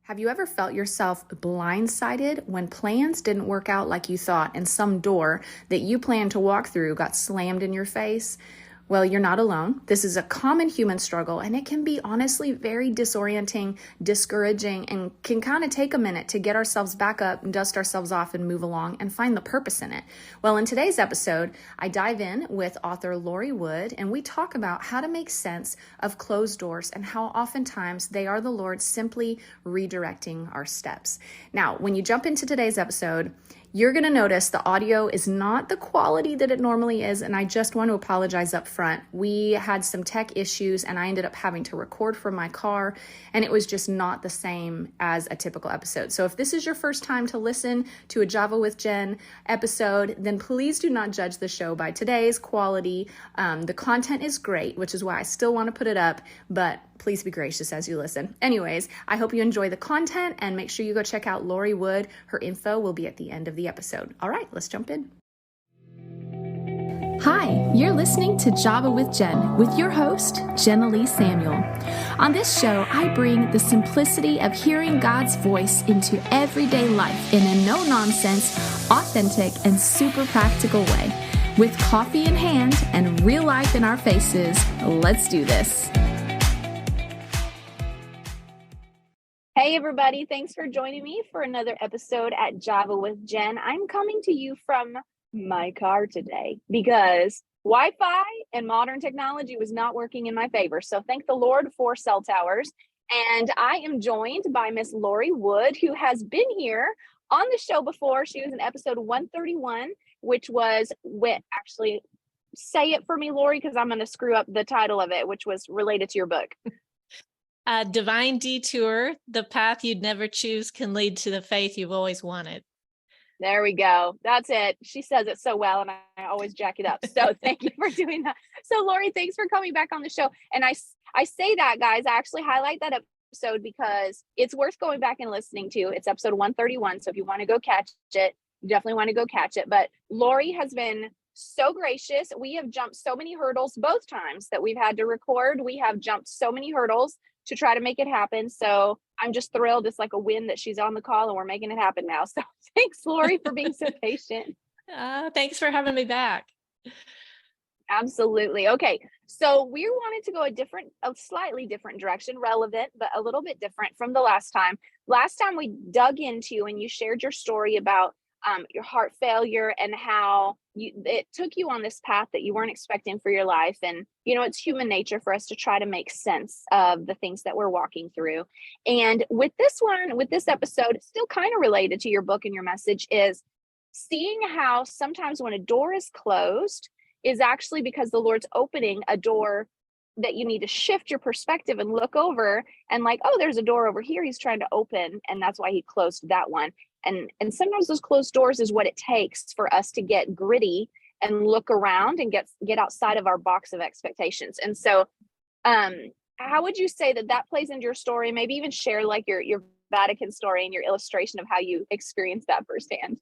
Have you ever felt yourself blindsided when plans didn't work out like you thought and some door that you planned to walk through got slammed in your face? Well, you're not alone. This is a common human struggle, and it can be honestly very disorienting, discouraging, and can kind of take a minute to get ourselves back up and dust ourselves off and move along and find the purpose in it. Well, in today's episode, I dive in with author Lori Wood, and we talk about how to make sense of closed doors and how oftentimes they are the Lord simply redirecting our steps. Now, when you jump into today's episode, you're going to notice the audio is not the quality that it normally is, and I just want to apologize up front. We had some tech issues, and I ended up having to record from my car, and it was just not the same as a typical episode. So if this is your first time to listen to a Java with Jen episode, then please do not judge the show by today's quality. The content is great, which is why I still want to put it up, but please be gracious as you listen. Anyways, I hope you enjoy the content, and make sure you go check out Lori Wood. Her info will be at the end of the episode. All right, let's jump in. Hi, you're listening to Java with Jen with your host, Jenna Lee Samuel. On this show, I bring the simplicity of hearing God's voice into everyday life in a no-nonsense, authentic, and super practical way. With coffee in hand and real life in our faces, let's do this. Hey everybody, thanks for joining me for another episode at Java with Jen. I'm coming to you from my car today because Wi-Fi and modern technology was not working in my favor. So thank the Lord for cell towers. And I am joined by Miss Lori Wood, who has been here on the show before. She was in episode 131, which was actually say it for me, Lori, because I'm going to screw up the title of it, which was related to your book. Divine Detour, the path you'd never choose can lead to the faith you've always wanted. There we go. That's it. She says it so well, and I always jack it up. So thank you for doing that. So Lori, thanks for coming back on the show. And I say that, guys, I actually highlight that episode because it's worth going back and listening to. It's episode 131. So if you want to go catch it, you definitely want to go catch it. But Lori has been so gracious. We have jumped so many hurdles both times that we've had to record. We have jumped so many hurdles to try to make it happen. So I'm just thrilled. It's like a win that she's on the call and we're making it happen now. So thanks, Lori, for being so patient. Thanks for having me back. Absolutely. Okay. So we wanted to go a slightly different direction, relevant, but a little bit different from the last time. Last time we dug into and you shared your story about your heart failure and how it took you on this path that you weren't expecting for your life. And, it's human nature for us to try to make sense of the things that we're walking through. And with this episode, still kind of related to your book and your message, is seeing how sometimes when a door is closed is actually because the Lord's opening a door that you need to shift your perspective and look over and like, oh, there's a door over here he's trying to open. And that's why he closed that one. And sometimes those closed doors is what it takes for us to get gritty and look around and get outside of our box of expectations. And so how would you say that plays into your story? Maybe even share like your Vatican story and your illustration of how you experienced that firsthand.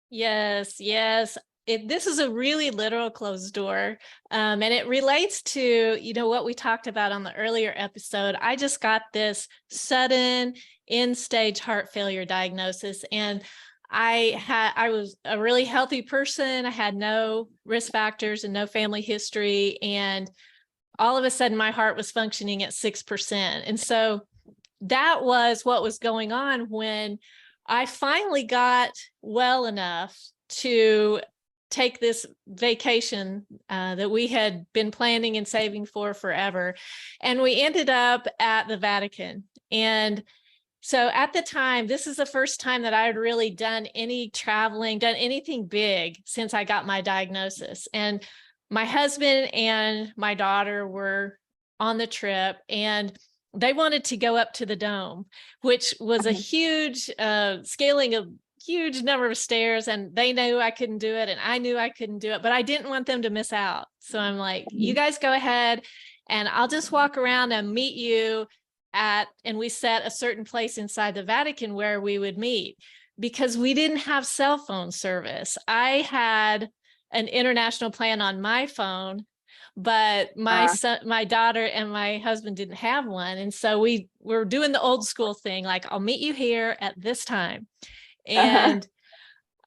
Yes. This is a really literal closed door. And it relates to, what we talked about on the earlier episode. I just got this sudden end-stage heart failure diagnosis. And I was a really healthy person. I had no risk factors and no family history. And all of a sudden my heart was functioning at 6%. And so that was what was going on when I finally got well enough to take this vacation that we had been planning and saving for forever. And we ended up at the Vatican. And so at the time, this is the first time that I had really done any traveling, done anything big since I got my diagnosis. And my husband and my daughter were on the trip, and they wanted to go up to the dome, which was a huge scaling of huge number of stairs, and they knew I couldn't do it and I knew I couldn't do it, but I didn't want them to miss out. So I'm like, you guys go ahead and I'll just walk around and meet you and we set a certain place inside the Vatican where we would meet because we didn't have cell phone service. I had an international plan on my phone, but my Uh, son, my daughter and my husband didn't have one. And so we were doing the old school thing, like, I'll meet you here at this time. And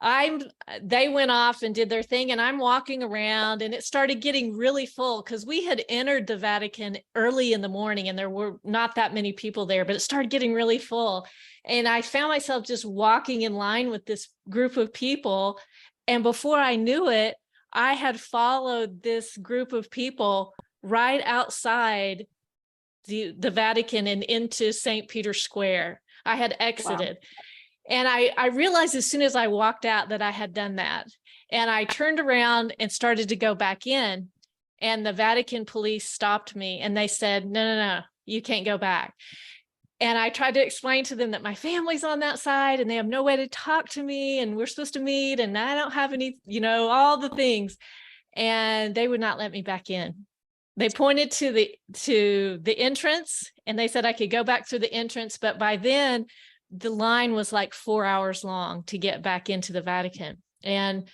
I'm they went off and did their thing, and I'm walking around, and it started getting really full because we had entered the Vatican early in the morning and there were not that many people there, but it started getting really full. And I found myself just walking in line with this group of people. And before I knew it, I had followed this group of people right outside the Vatican and into St. Peter's Square. I had wow. exited. And I realized as soon as I walked out that I had done that. And I turned around and started to go back in. And the Vatican police stopped me and they said, no, no, no, you can't go back. And I tried to explain to them that my family's on that side and they have no way to talk to me and we're supposed to meet and I don't have any, all the things. And they would not let me back in. They pointed to the entrance and they said I could go back through the entrance. But by then, the line was like 4 hours long to get back into the Vatican. And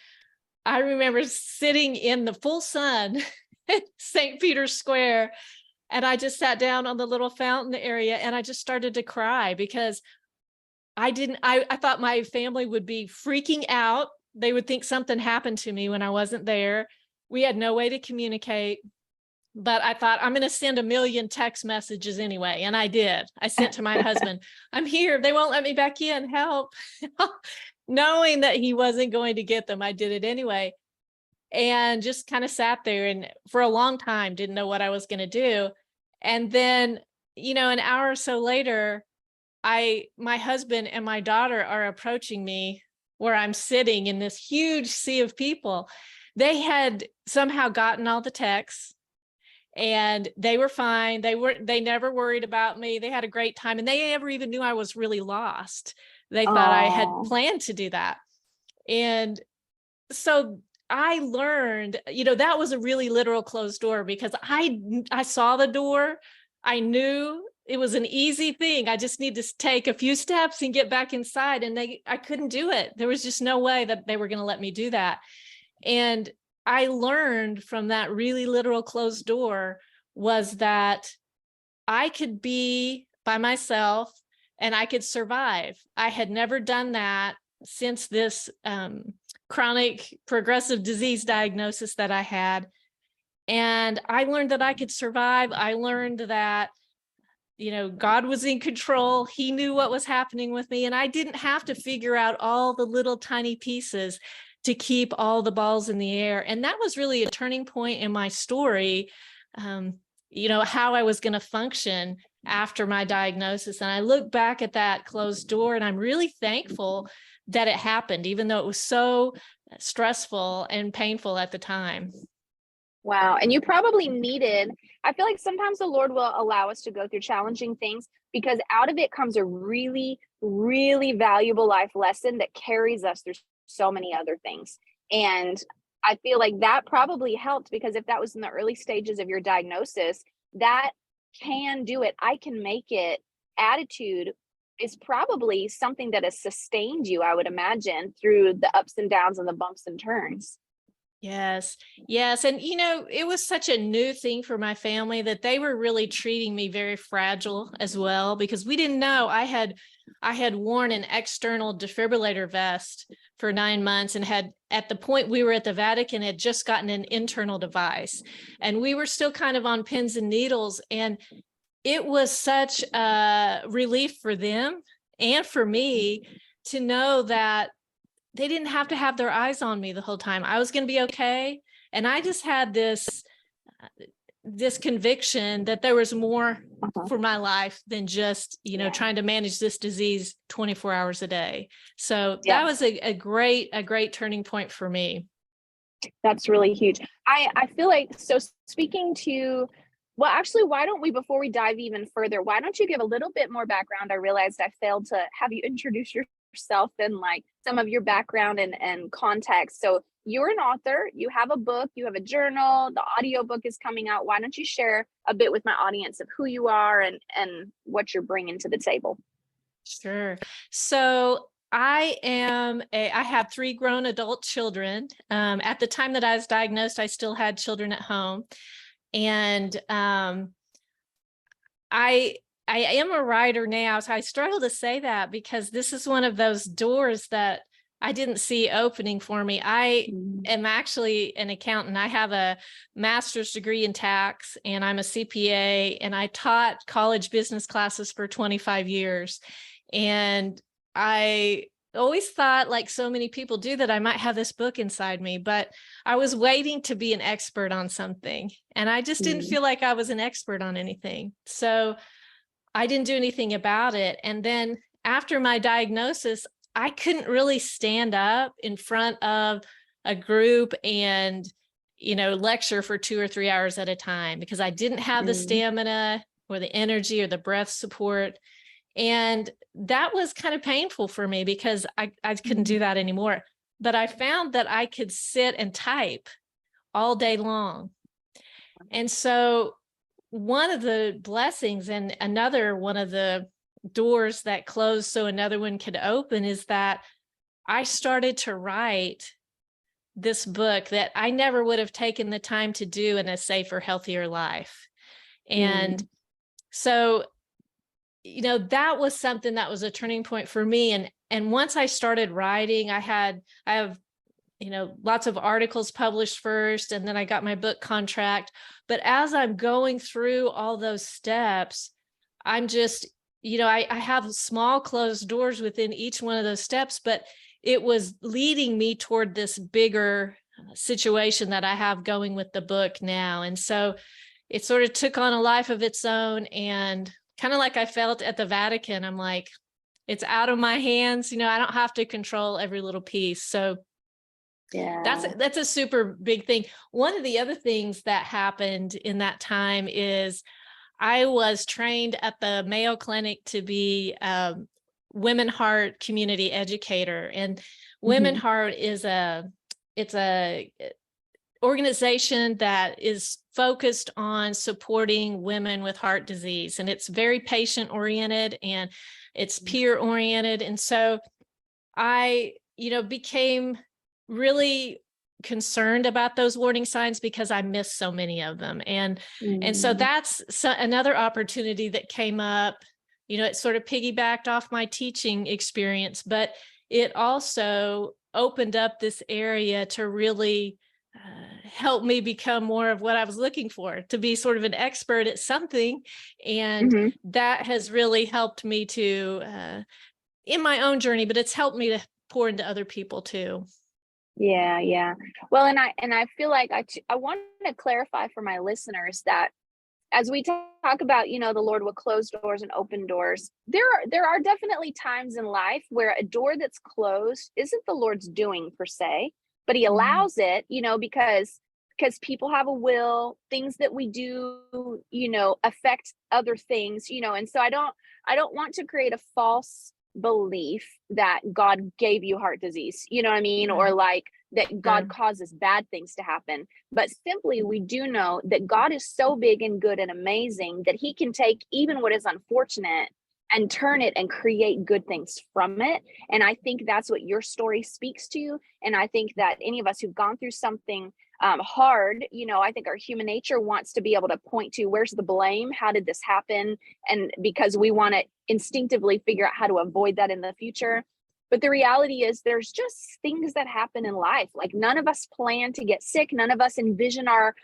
I remember sitting in the full sun at St. Peter's Square, and I just sat down on the little fountain area and I just started to cry because I thought my family would be freaking out. They would think something happened to me when I wasn't there. We had no way to communicate. But I thought, I'm going to send 1 million text messages anyway. And I did. I sent to my husband, I'm here. They won't let me back in. Help. Knowing that he wasn't going to get them, I did it anyway. And just kind of sat there and for a long time, didn't know what I was going to do. And then, an hour or so later, my husband and my daughter are approaching me where I'm sitting in this huge sea of people. They had somehow gotten all the texts. And they were fine. They never worried about me. They had a great time. And they never even knew I was really lost. They thought I had planned to do that. And so I learned, that was a really literal closed door because I saw the door. I knew it was an easy thing. I just need to take a few steps and get back inside. And I couldn't do it. There was just no way that they were going to let me do that. And I learned from that really literal closed door was that I could be by myself and I could survive. I had never done that since this chronic progressive disease diagnosis that I had. And I learned that I could survive. I learned that, God was in control. He knew what was happening with me. And I didn't have to figure out all the little tiny pieces to keep all the balls in the air. And that was really a turning point in my story, how I was going to function after my diagnosis. And I look back at that closed door and I'm really thankful that it happened, even though it was so stressful and painful at the time. Wow. And you probably I feel like sometimes the Lord will allow us to go through challenging things because out of it comes a really, really valuable life lesson that carries us through so many other things. And I feel like that probably helped because if that was in the early stages of your diagnosis, that can do it. I can make it. Attitude is probably something that has sustained you, I would imagine, through the ups and downs and the bumps and turns. Yes. Yes. And, it was such a new thing for my family that they were really treating me very fragile as well, because we didn't know I had worn an external defibrillator vest for 9 months and had, at the point we were at the Vatican, had just gotten an internal device. And we were still kind of on pins and needles. And it was such a relief for them and for me to know that they didn't have to have their eyes on me the whole time. I was going to be okay. And I just had this conviction that there was more for my life than just, trying to manage this disease 24 hours a day. So that was a great turning point for me. That's really huge. I feel like, so speaking to, well, actually, why don't we, before we dive even further, why don't you give a little bit more background? I realized I failed to have you introduce yourself and like some of your background and context. So you're an author, you have a book, you have a journal, the audiobook is coming out. Why don't you share a bit with my audience of who you are and what you're bringing to the table? Sure. So I have 3 grown adult children. At the time that I was diagnosed, I still had children at home. And I am a writer now, so I struggle to say that because this is one of those doors that I didn't see opening for me. I am actually an accountant. I have a master's degree in tax, and I'm a CPA, and I taught college business classes for 25 years. And I always thought, like so many people do, that I might have this book inside me, but I was waiting to be an expert on something, and I just didn't feel like I was an expert on anything. So I didn't do anything about it. And then after my diagnosis, I couldn't really stand up in front of a group and, lecture for 2 or 3 hours at a time because I didn't have the stamina or the energy or the breath support. And that was kind of painful for me because I couldn't do that anymore. But I found that I could sit and type all day long. And so one of the blessings and another one of the doors that closed so another one could open is that I started to write this book that I never would have taken the time to do in a safer, healthier life. And so, that was something that was a turning point for me. And once I started writing, I have lots of articles published first, and then I got my book contract. But as I'm going through all those steps, I'm just, I have small closed doors within each one of those steps, but it was leading me toward this bigger situation that I have going with the book now. And so it sort of took on a life of its own, and kind of like I felt at the Vatican, I'm like, it's out of my hands. I don't have to control every little piece. So Yeah. That's a super big thing. One of the other things that happened in that time is I was trained at the Mayo Clinic to be a Women Heart community educator. And Women Heart is a organization that is focused on supporting women with heart disease. And it's very patient oriented and it's peer oriented. And so I, became really concerned about those warning signs because I missed so many of them. And so that's another opportunity that came up. It sort of piggybacked off my teaching experience, but it also opened up this area to really help me become more of what I was looking for, to be sort of an expert at something. And that has really helped me to, in my own journey, but it's helped me to pour into other people too. Yeah. Well, and I feel like I want to clarify for my listeners that as we talk about, the Lord will close doors and open doors, there are definitely times in life where a door that's closed isn't the Lord's doing per se, but he allows it, because people have a will, things that we do, affect other things, and so I don't want to create a false belief that God gave you heart disease, you know what I mean? Or like that God causes bad things to happen. But simply, we do know that God is so big and good and amazing that he can take even what is unfortunate and turn it and create good things from it. And I think that's what your story speaks to. And I think that any of us who've gone through something hard, I think our human nature wants to be able to point to where's the blame, how did this happen, and because we want to instinctively figure out how to avoid that in the future. But the reality is there's just things that happen in life. Like none of us plan to get sick, none of us envision our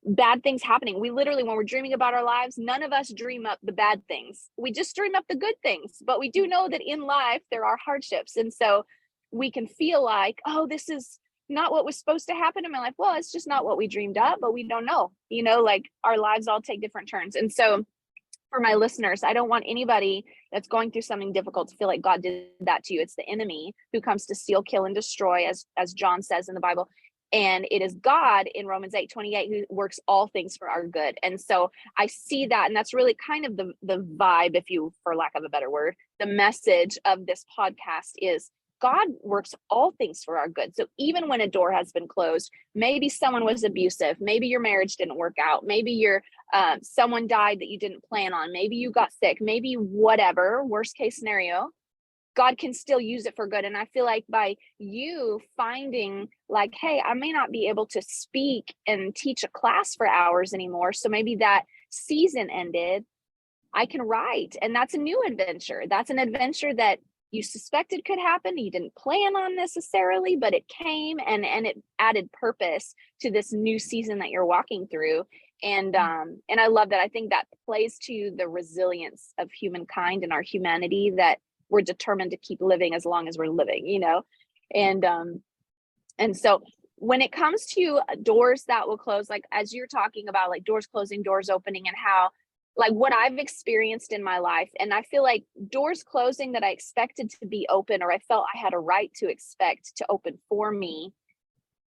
bad things happening. We literally, when we're dreaming about our lives, none of us dream up the bad things. We just dream up the good things. But we do know that in life there are hardships, and so we can feel like, oh, this is not what was supposed to happen in my life. Well, it's just not what we dreamed up, but we don't know, like our lives all take different turns. And so for my listeners, I don't want anybody that's going through something difficult to feel like God did that to you. It's the enemy who comes to steal, kill, and destroy, as John says in the Bible. And it is God in Romans 8:28 who works all things for our good. And so I see that, and that's really kind of the vibe, if you, for lack of a better word, the message of this podcast is God works all things for our good. So even when a door has been closed, maybe someone was abusive, maybe your marriage didn't work out, maybe someone died that you didn't plan on, maybe you got sick, maybe whatever, worst case scenario, God can still use it for good. And I feel like by you finding like, hey, I may not be able to speak and teach a class for hours anymore, so maybe that season ended, I can write. And that's a new adventure. That's an adventure that you suspected could happen. You didn't plan on necessarily, but it came, and it added purpose to this new season that you're walking through. And I love that. I think that plays to the resilience of humankind and our humanity, that we're determined to keep living as long as we're living, you know? And so when it comes to doors that will close, like as you're talking about, like doors closing, doors opening, and how, like what I've experienced in my life, and I feel like doors closing that I expected to be open, or I felt I had a right to expect to open for me,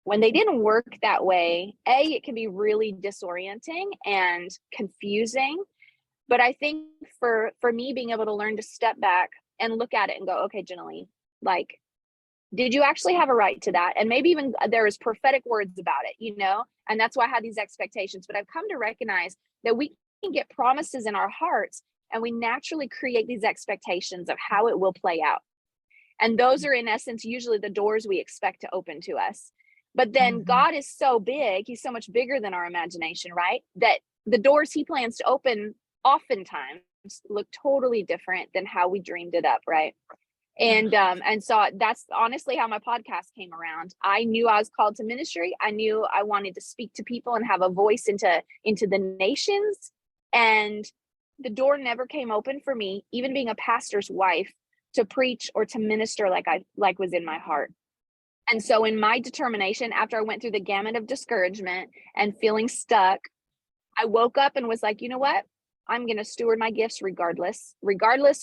when they didn't work that way, it can be really disorienting and confusing. But I think for me, being able to learn to step back and look at it and go, okay, Jenny, like, did you actually have a right to that? And maybe even there is prophetic words about it, you know? And that's why I had these expectations. But I've come to recognize that we can get promises in our hearts, and we naturally create these expectations of how it will play out. And those are in essence usually the doors we expect to open to us. But then God is so big, he's so much bigger than our imagination, right? That the doors he plans to open oftentimes look totally different than how we dreamed it up, right? And so that's honestly how my podcast came around. I knew I was called to ministry. I knew I wanted to speak to people and have a voice into the nations. And the door never came open for me, even being a pastor's wife, to preach or to minister like was in my heart. And so in my determination, after I went through the gamut of discouragement and feeling stuck, I woke up and was like, you know what? I'm going to steward my gifts regardless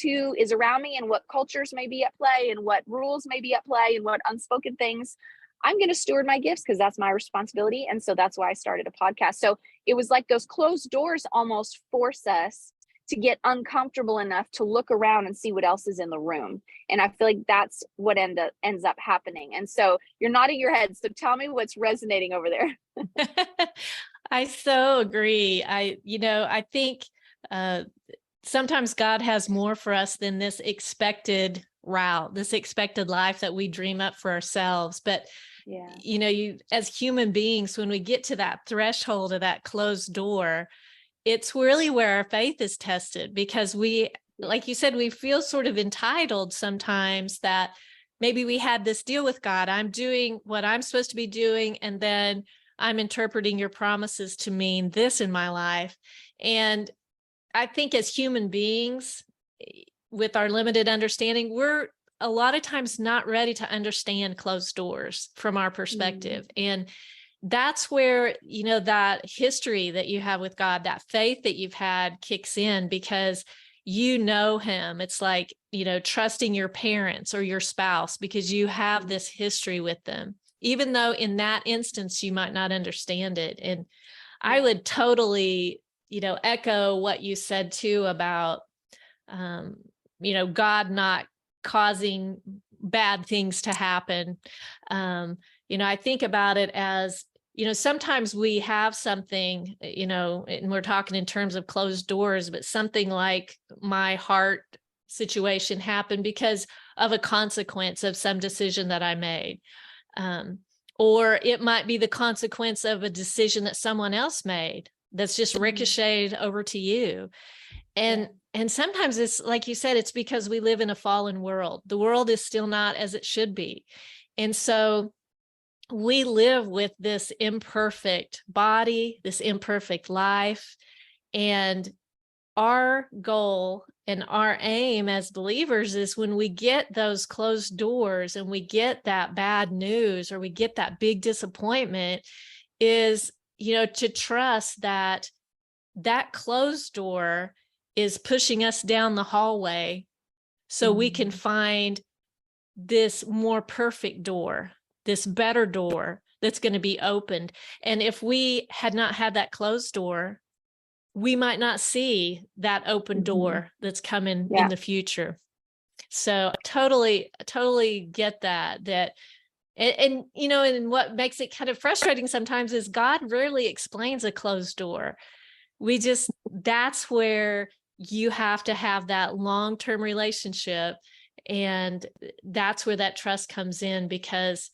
who is around me and what cultures may be at play and what rules may be at play and what unspoken things. I'm going to steward my gifts because that's my responsibility. And so that's why I started a podcast. So it was like those closed doors almost force us to get uncomfortable enough to look around and see what else is in the room. And I feel like that's what ends up happening. And so you're nodding your head. So tell me what's resonating over there. I so agree. I think sometimes God has more for us than this expected route, this expected life that we dream up for ourselves. But, you as human beings, when we get to that threshold of that closed door, it's really where our faith is tested, because we, like you said, we feel sort of entitled sometimes that maybe we had this deal with God. I'm doing what I'm supposed to be doing, and then I'm interpreting your promises to mean this in my life. And I think as human beings, with our limited understanding, we're a lot of times not ready to understand closed doors from our perspective. And that's where, that history that you have with God, that faith that you've had kicks in, because you know him. It's like, trusting your parents or your spouse because you have this history with them, even though in that instance, you might not understand it. And I would totally, echo what you said too about, God not causing bad things to happen. I think about it as, sometimes we have something, and we're talking in terms of closed doors, but something like my heart situation happened because of a consequence of some decision that I made. Or it might be the consequence of a decision that someone else made that's just ricocheted over to you. And sometimes it's like you said, it's because we live in a fallen world. The world is still not as it should be. And so we live with this imperfect body, this imperfect life. And our goal and our aim as believers is when we get those closed doors and we get that bad news or we get that big disappointment, is, to trust that that closed door is pushing us down the hallway so we can find this more perfect door, this better door that's going to be opened. And if we had not had that closed door, we might not see that open door that's coming in the future. So totally get that. And and what makes it kind of frustrating sometimes is God rarely explains a closed door. That's where you have to have that long-term relationship And that's where that trust comes in, because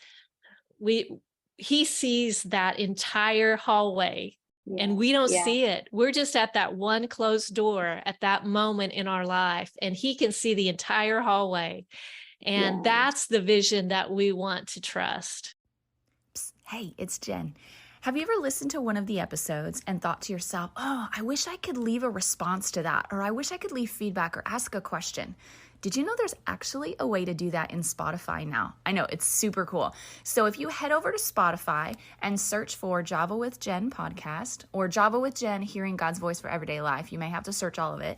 he sees that entire hallway and we don't Yeah. see it. We're just at that one closed door at that moment in our life, and he can see the entire hallway. And Yeah. that's the vision that we want to trust. Psst, hey, it's Jen. Have you ever listened to one of the episodes and thought to yourself, oh, I wish I could leave a response to that, or I wish I could leave feedback or ask a question? Did you know there's actually a way to do that in Spotify now? I know, it's super cool. So if you head over to Spotify and search for Java with Jen podcast or Java with Jen, Hearing God's Voice for Everyday Life, you may have to search all of it.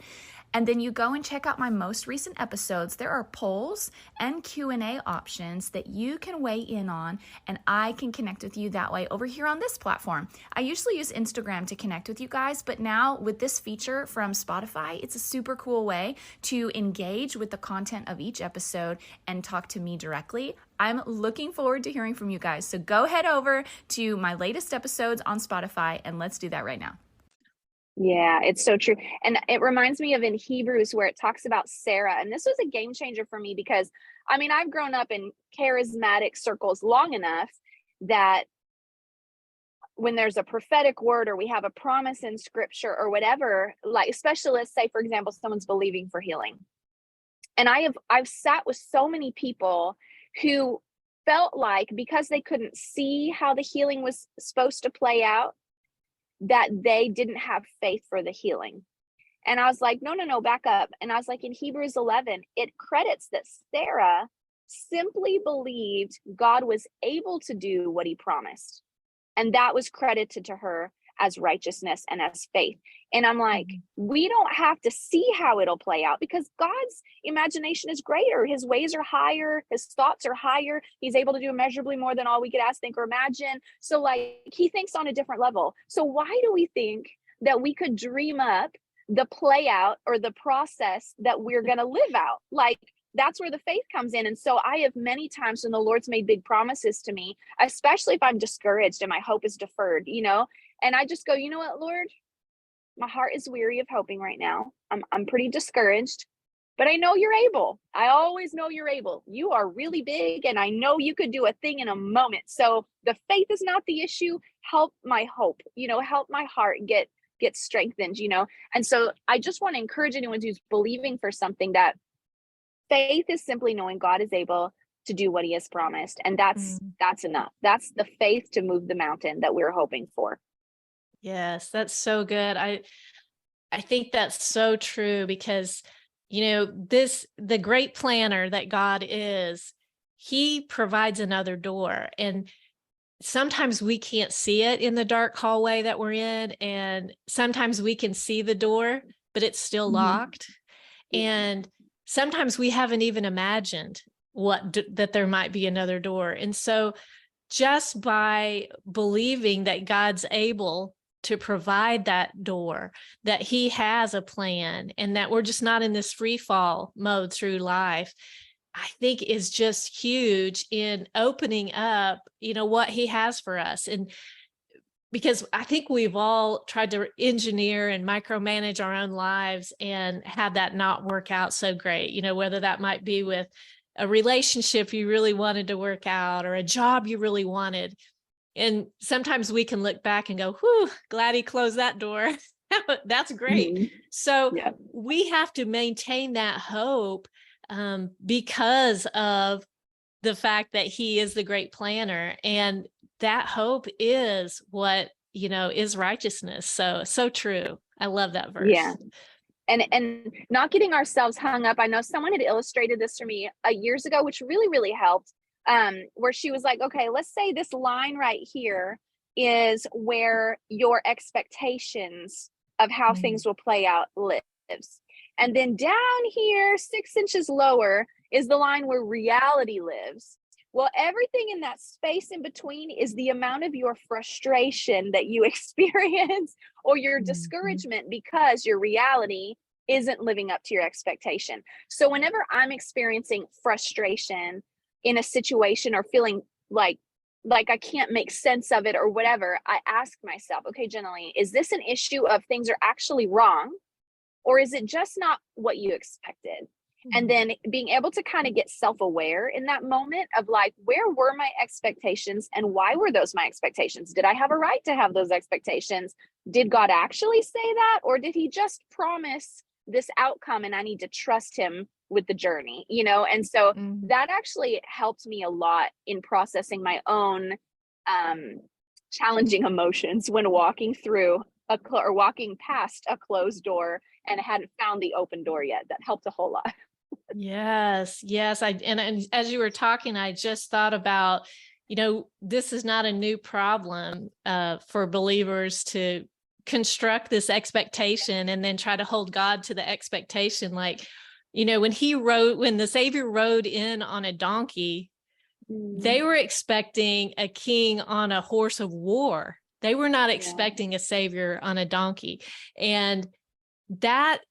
And then you go and check out my most recent episodes. There are polls and Q&A options that you can weigh in on, and I can connect with you that way over here on this platform. I usually use Instagram to connect with you guys, but now with this feature from Spotify, it's a super cool way to engage with the content of each episode and talk to me directly. I'm looking forward to hearing from you guys. So go head over to my latest episodes on Spotify and let's do that right now. Yeah, it's so true. And it reminds me of in Hebrews where it talks about Sarah. And this was a game changer for me because, I mean, I've grown up in charismatic circles long enough that when there's a prophetic word or we have a promise in scripture or whatever, like especially let's say, for example, someone's believing for healing. And I've sat with so many people who felt like because they couldn't see how the healing was supposed to play out, that they didn't have faith for the healing. And I was like, no, back up. And I was like, in Hebrews 11, it credits that Sarah simply believed God was able to do what he promised. And that was credited to her as righteousness and as faith. And I'm like, we don't have to see how it'll play out because God's imagination is greater. His ways are higher. His thoughts are higher. He's able to do immeasurably more than all we could ask, think, or imagine. So like he thinks on a different level. So why do we think that we could dream up the play out or the process that we're going to live out? Like, that's where the faith comes in. And so I have many times when the Lord's made big promises to me, especially if I'm discouraged and my hope is deferred, you know, and I just go, you know what, Lord, my heart is weary of hoping right now. I'm pretty discouraged, but I know you're able. I always know you're able. You are really big and I know you could do a thing in a moment. So the faith is not the issue. Help my hope, you know, help my heart get strengthened, you know? And so I just want to encourage anyone who's believing for something that faith is simply knowing God is able to do what he has promised. And that's enough. That's the faith to move the mountain that we're hoping for. Yes, that's so good. I think that's so true because, you know, the great planner that God is, he provides another door. And sometimes we can't see it in the dark hallway that we're in. And sometimes we can see the door, but it's still locked. And sometimes we haven't even imagined that there might be another door. And so just by believing that God's able to provide that door, that he has a plan and that we're just not in this free fall mode through life, I think is just huge in opening up, you know, what he has for us. And because I think we've all tried to engineer and micromanage our own lives and have that not work out so great, you know, whether that might be with a relationship you really wanted to work out or a job you really wanted. And sometimes we can look back and go, whew, glad he closed that door. That's great. So we have to maintain that hope because of the fact that he is the great planner. And that hope is what, you know, is righteousness. So true. I love that verse. Yeah. And not getting ourselves hung up. I know someone had illustrated this for me years ago, which really, really helped. Where she was like, okay, let's say this line right here is where your expectations of how things will play out lives. And then down here, 6 inches lower, is the line where reality lives. Well, everything in that space in between is the amount of your frustration that you experience or your discouragement because your reality isn't living up to your expectation. So whenever I'm experiencing frustration in a situation or feeling like I can't make sense of it or whatever, I ask myself, okay, Jenny, is this an issue of things are actually wrong? Or is it just not what you expected? And then being able to kind of get self-aware in that moment of like, where were my expectations and why were those my expectations? Did I have a right to have those expectations? Did God actually say that? Or did he just promise this outcome and I need to trust him with the journey, you know? And so Mhm. that actually helped me a lot in processing my own challenging emotions when walking through or walking past a closed door and hadn't found the open door yet. That helped a whole lot. Yes, yes. And as you were talking, I just thought about, this is not a new problem for believers to construct this expectation and then try to hold God to the expectation. Like, when the Savior rode in on a donkey, they were expecting a king on a horse of war. They were not Yeah. expecting a Savior on a donkey. And that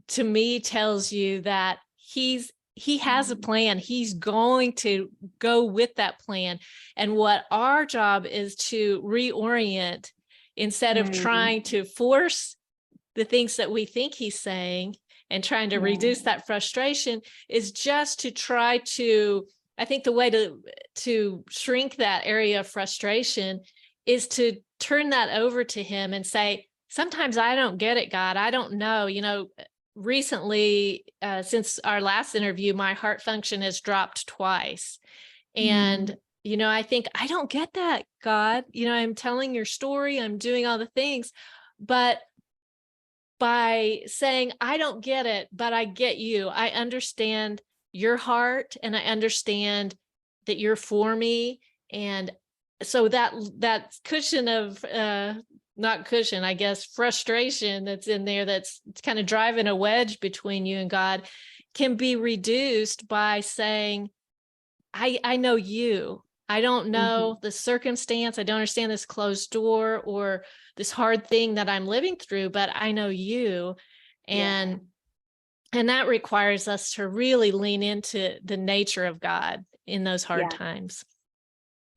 to me tells you that he has a plan. He's going to go with that plan. And what our job is to reorient instead of trying to force the things that we think he's saying and trying to reduce that frustration, is just to try to, I think the way to shrink that area of frustration is to turn that over to him and say, sometimes I don't get it, God. I don't know. Recently, since our last interview, my heart function has dropped twice. And, I think, I don't get that, God. I'm telling your story, I'm doing all the things, but by saying, I don't get it, but I get you. I understand your heart and I understand that you're for me. And so that cushion of, not cushion, I guess, frustration that's in there, that's kind of driving a wedge between you and God, can be reduced by saying, I know you. I don't know the circumstance. I don't understand this closed door or this hard thing that I'm living through, but I know you. And that requires us to really lean into the nature of God in those hard Yeah. times.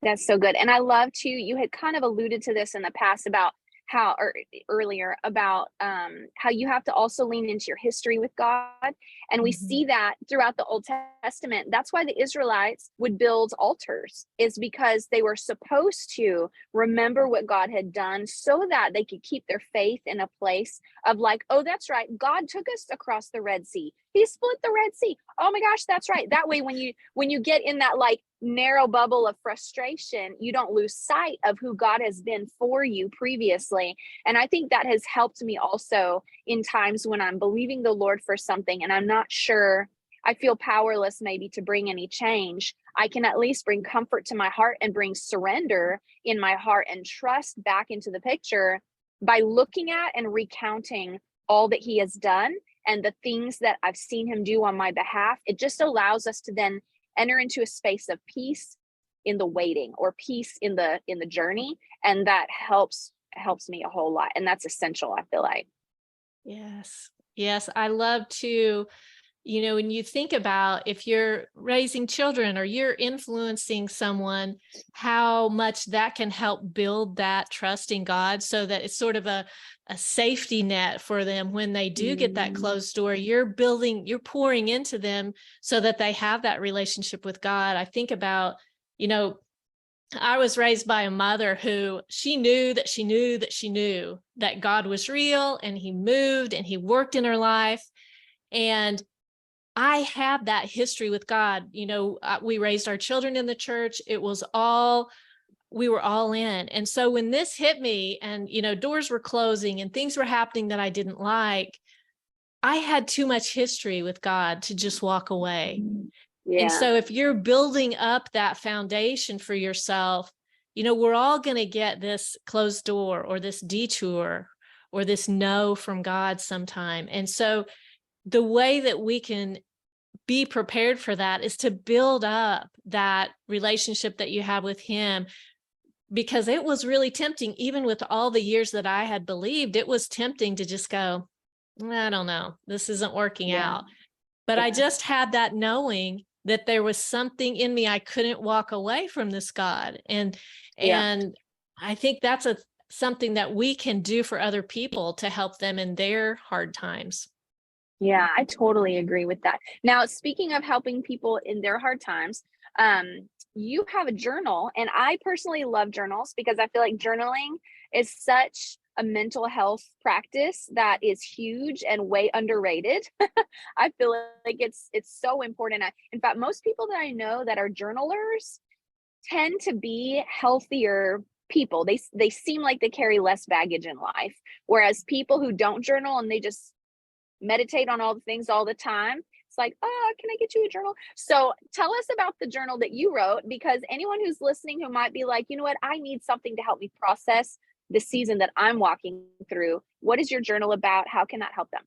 That's so good. And I love to, you had kind of alluded to this in the past about how, or earlier about how you have to also lean into your history with God. And we Mhm. see that throughout the Old Testament. That's why the Israelites would build altars, is because they were supposed to remember what God had done so that they could keep their faith in a place of like, oh, that's right. God took us across the Red Sea. He split the Red Sea. Oh my gosh, that's right. That way, when you get in that like narrow bubble of frustration, you don't lose sight of who God has been for you previously. And I think that has helped me also in times when I'm believing the Lord for something and I'm not sure, I feel powerless maybe to bring any change. I can at least bring comfort to my heart and bring surrender in my heart and trust back into the picture by looking at and recounting all that he has done and the things that I've seen him do on my behalf. It just allows us to then enter into a space of peace in the waiting, or peace in the journey, and that helps me a whole lot, and that's essential, I feel like. Yes. Yes. I love to, when you think about if you're raising children or you're influencing someone, how much that can help build that trust in God so that it's sort of a safety net for them when they do get that closed door. You're pouring into them so that they have that relationship with God. I think about, I was raised by a mother who she knew that she knew that she knew that God was real and he moved and he worked in her life. And I had that history with God. We raised our children in the church. We were all in. And so when this hit me and, doors were closing and things were happening that I didn't like, I had too much history with God to just walk away. And so if you're building up that foundation for yourself, we're all going to get this closed door or this detour or this no from God sometime. And so the way that we can be prepared for that is to build up that relationship that you have with him, because it was really tempting. Even with all the years that I had believed, it was tempting to just go, I don't know, this isn't working out. But I just had that knowing that there was something in me. I couldn't walk away from this God. And I think that's something that we can do for other people to help them in their hard times. Yeah, I totally agree with that. Now, speaking of helping people in their hard times, you have a journal, and I personally love journals because I feel like journaling is such a mental health practice that is huge and way underrated. I feel like it's so important. In fact, most people that I know that are journalers tend to be healthier people. They seem like they carry less baggage in life, whereas people who don't journal and they just meditate on all the things all the time. It's like, oh, can I get you a journal? So tell us about the journal that you wrote, because anyone who's listening who might be like, you know what, I need something to help me process the season that I'm walking through. What is your journal about? How can that help them?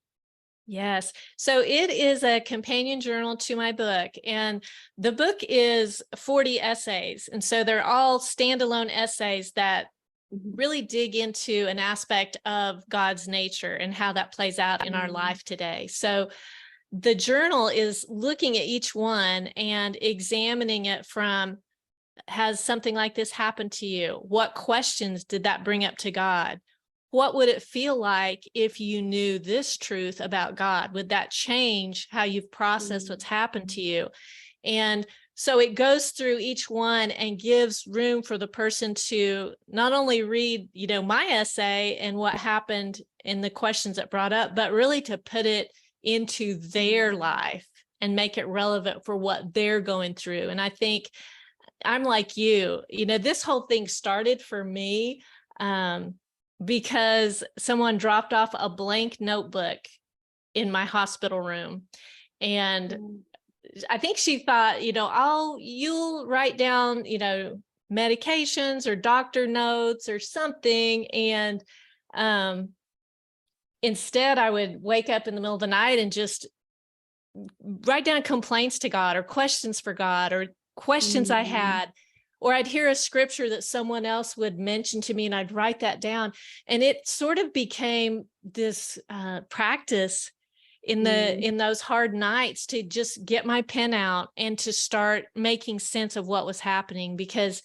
Yes. So it is a companion journal to my book. And the book is 40 essays. And so they're all standalone essays that really dig into an aspect of God's nature and how that plays out in our life today. So the journal is looking at each one and examining it from, has something like this happened to you? What questions did that bring up to God? What would it feel like if you knew this truth about God? Would that change how you've processed what's happened to you? And so it goes through each one and gives room for the person to not only read, my essay and what happened in the questions it brought up, but really to put it into their life and make it relevant for what they're going through. And I think I'm like you, this whole thing started for me because someone dropped off a blank notebook in my hospital room. And I think she thought, you'll write down, medications or doctor notes or something. And instead I would wake up in the middle of the night and just write down complaints to God or questions for God or questions I had, or I'd hear a scripture that someone else would mention to me and I'd write that down. And it sort of became this practice in those hard nights to just get my pen out and to start making sense of what was happening, because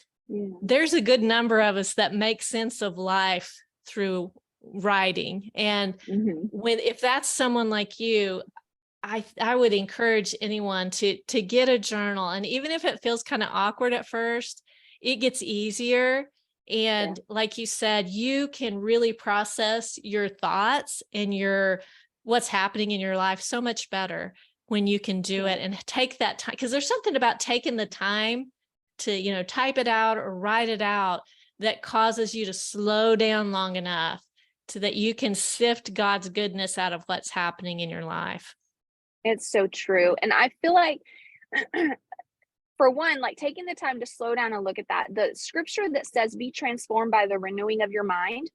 there's a good number of us that make sense of life through writing. And if that's someone like you, I would encourage anyone to get a journal. And even if it feels kind of awkward at first, it gets easier. And like you said, you can really process your thoughts and what's happening in your life so much better when you can do it and take that time. Because there's something about taking the time to, type it out or write it out that causes you to slow down long enough so that you can sift God's goodness out of what's happening in your life. It's so true. And I feel like, for one, like taking the time to slow down and look at that, the scripture that says, be transformed by the renewing of your mind,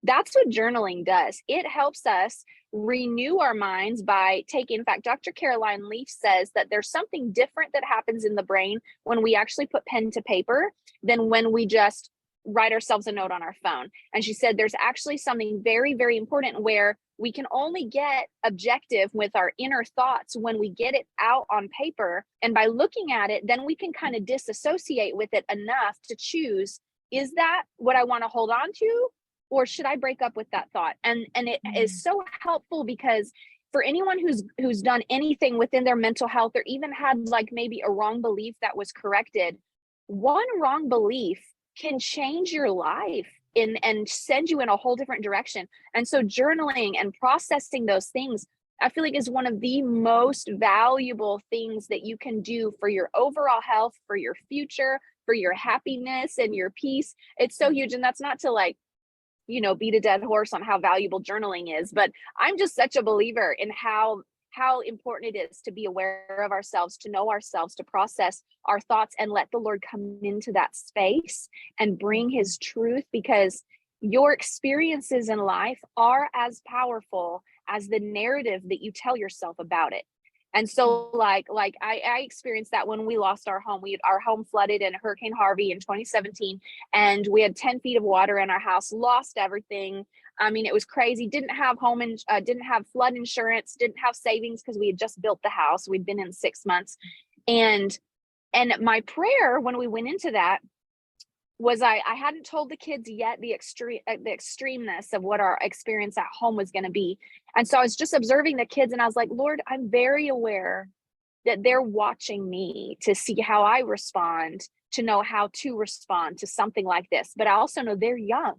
that's what journaling does. It helps us renew our minds by in fact, Dr. Caroline Leaf says that there's something different that happens in the brain when we actually put pen to paper than when we just write ourselves a note on our phone. And she said there's actually something very, very important where we can only get objective with our inner thoughts when we get it out on paper. And by looking at it, then we can kind of disassociate with it enough to choose, is that what I want to hold on to? Or should I break up with that thought? And it is so helpful, because for anyone who's done anything within their mental health, or even had like maybe a wrong belief that was corrected, one wrong belief can change your life and send you in a whole different direction. And so journaling and processing those things, I feel like, is one of the most valuable things that you can do for your overall health, for your future, for your happiness and your peace. It's so huge. And that's not to beat a dead horse on how valuable journaling is, but I'm just such a believer in how important it is to be aware of ourselves, to know ourselves, to process our thoughts, and let the Lord come into that space and bring his truth, because your experiences in life are as powerful as the narrative that you tell yourself about it. And so I experienced that when we lost our home. Our home flooded in Hurricane Harvey in 2017, and we had 10 feet of water in our house, lost everything. I mean, it was crazy. Didn't have didn't have flood insurance, didn't have savings because we had just built the house. We'd been in 6 months. And my prayer when we went into that was I hadn't told the kids yet the extremeness of what our experience at home was going to be. And so I was just observing the kids, and I was like, Lord, I'm very aware that they're watching me to see how I respond, to know how to respond to something like this. But I also know they're young.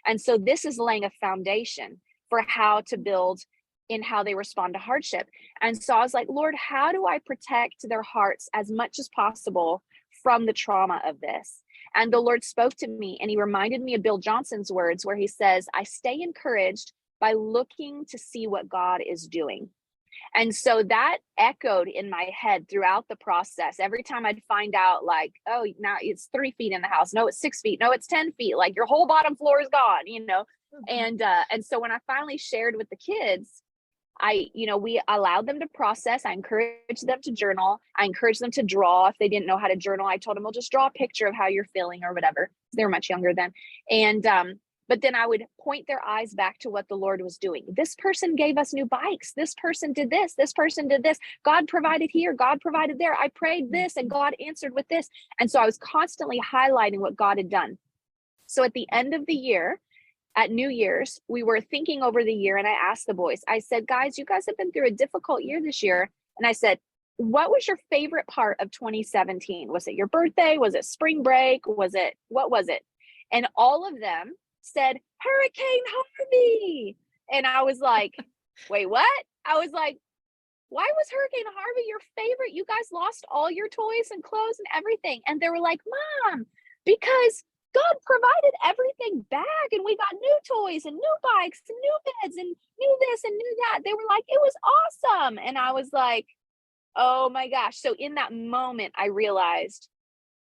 And so this is laying a foundation for how to build in how they respond to hardship. And so I was like, Lord, how do I protect their hearts as much as possible from the trauma of this? And the Lord spoke to me, and he reminded me of Bill Johnson's words, where he says, I stay encouraged by looking to see what God is doing. And so that echoed in my head throughout the process. Every time I'd find out, like, oh, now it's 3 feet in the house. No, it's 6 feet. No, it's 10 feet. Like, your whole bottom floor is gone, you know? And so when I finally shared with the kids, we allowed them to process. I encouraged them to journal. I encouraged them to draw. If they didn't know how to journal, I told them, well, just draw a picture of how you're feeling or whatever. They were much younger then. And, but then I would point their eyes back to what the Lord was doing. This person gave us new bikes. This person did this. This person did this. God provided here. God provided there. I prayed this and God answered with this. And so I was constantly highlighting what God had done. So at the end of the year, at New Year's, we were thinking over the year, and I asked the boys, I said, guys, you guys have been through a difficult year this year. And I said, what was your favorite part of 2017? Was it your birthday? Was it spring break? What was it? And all of them said, Hurricane Harvey. And I was like, wait, what? I was like, why was Hurricane Harvey your favorite? You guys lost all your toys and clothes and everything. And they were like, Mom, because God provided everything back, and we got new toys and new bikes and new beds and new this and new that. They were like, it was awesome. And I was like, oh my gosh. So in that moment, I realized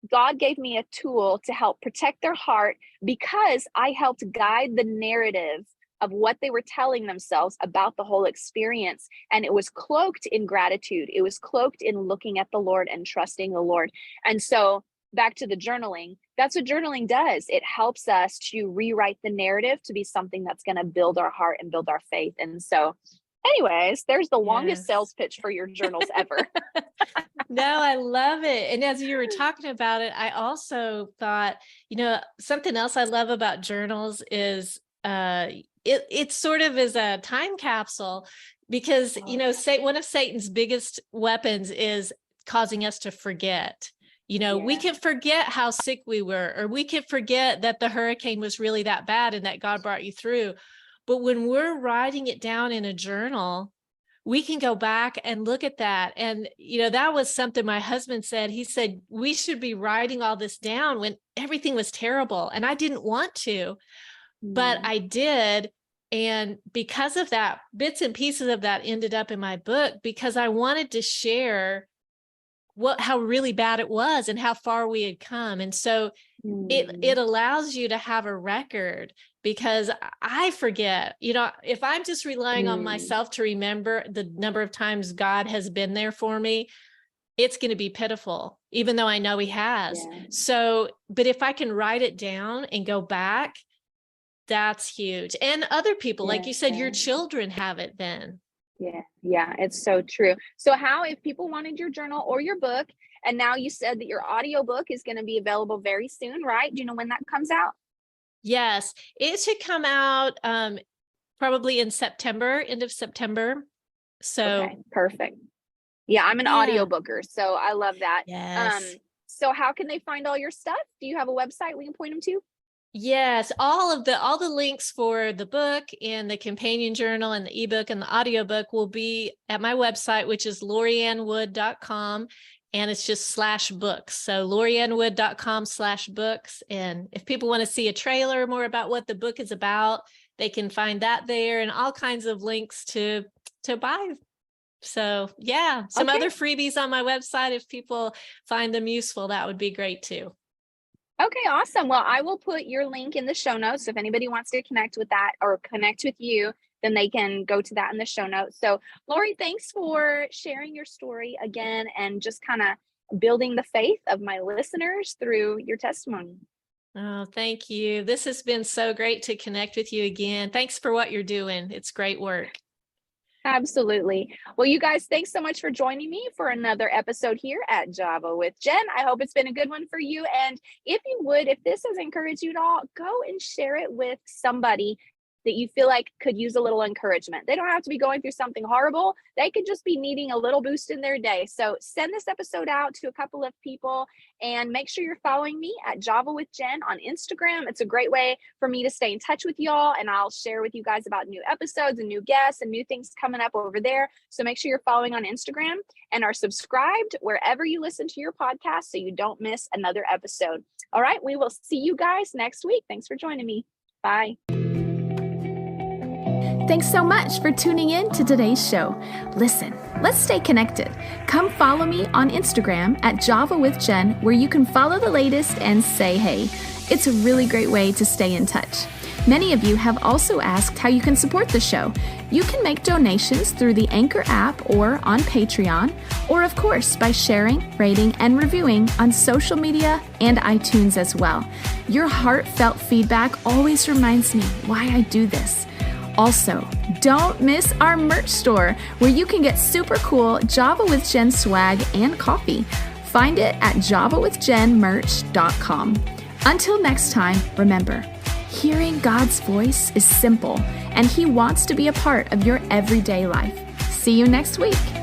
God gave me a tool to help protect their heart, because I helped guide the narrative of what they were telling themselves about the whole experience. And it was cloaked in gratitude. It was cloaked in looking at the Lord and trusting the Lord. And so back to the journaling, that's what journaling does. It helps us to rewrite the narrative to be something that's going to build our heart and build our faith. And so anyways, there's the longest sales pitch for your journals ever. No, I love it. And as you were talking about it, I also thought, something else I love about journals is it sort of is a time capsule, because, one of Satan's biggest weapons is causing us to forget. We can forget how sick we were, or we can forget that the hurricane was really that bad and that God brought you through. But when we're writing it down in a journal, we can go back and look at that. And, that was something my husband said. He said, we should be writing all this down when everything was terrible. And I didn't want to, but I did. And because of that, bits and pieces of that ended up in my book, because I wanted to share how really bad it was and how far we had come. And so it allows you to have a record, because I forget, if I'm just relying on myself to remember the number of times God has been there for me, it's going to be pitiful, even though I know he has. So, but if I can write it down and go back, that's huge. And other people, like you said, your children have it then. Yeah, it's so true. So if people wanted your journal or your book, and now you said that your audiobook is going to be available very soon, right? Do you know when that comes out? Yes, it should come out probably in September, end of September. So okay, perfect. Yeah, I'm an audiobooker, so I love that. Yes. So how can they find all your stuff? Do you have a website we can point them to? Yes, all the links for the book and the companion journal and the ebook and the audiobook will be at my website, which is loriannwood.com, and it's just /books. So loriannwood.com/books. And if people want to see a trailer more about what the book is about, they can find that there, and all kinds of links to buy. So some other freebies on my website. If people find them useful, that would be great too. Okay, awesome. Well, I will put your link in the show notes. If anybody wants to connect with that or connect with you, then they can go to that in the show notes. So, Lori, thanks for sharing your story again and just kind of building the faith of my listeners through your testimony. Oh, thank you. This has been so great to connect with you again. Thanks for what you're doing. It's great work. Absolutely. Well, you guys, thanks so much for joining me for another episode here at Java with Jen. I hope it's been a good one for you. And if you would, if this has encouraged you at all, go and share it with somebody that you feel like could use a little encouragement. They don't have to be going through something horrible. They could just be needing a little boost in their day. So send this episode out to a couple of people and make sure you're following me at Java with Jen on Instagram. It's a great way for me to stay in touch with y'all, and I'll share with you guys about new episodes and new guests and new things coming up over there. So make sure you're following on Instagram and are subscribed wherever you listen to your podcast so you don't miss another episode. All right, we will see you guys next week. Thanks for joining me. Bye. Thanks so much for tuning in to today's show. Listen, let's stay connected. Come follow me on Instagram at Java with Jen, where you can follow the latest and say hey. It's a really great way to stay in touch. Many of you have also asked how you can support the show. You can make donations through the Anchor app or on Patreon, or of course by sharing, rating, and reviewing on social media and iTunes as well. Your heartfelt feedback always reminds me why I do this. Also, don't miss our merch store where you can get super cool Java with Jen swag and coffee. Find it at javawithjenmerch.com. Until next time, remember, hearing God's voice is simple, and He wants to be a part of your everyday life. See you next week.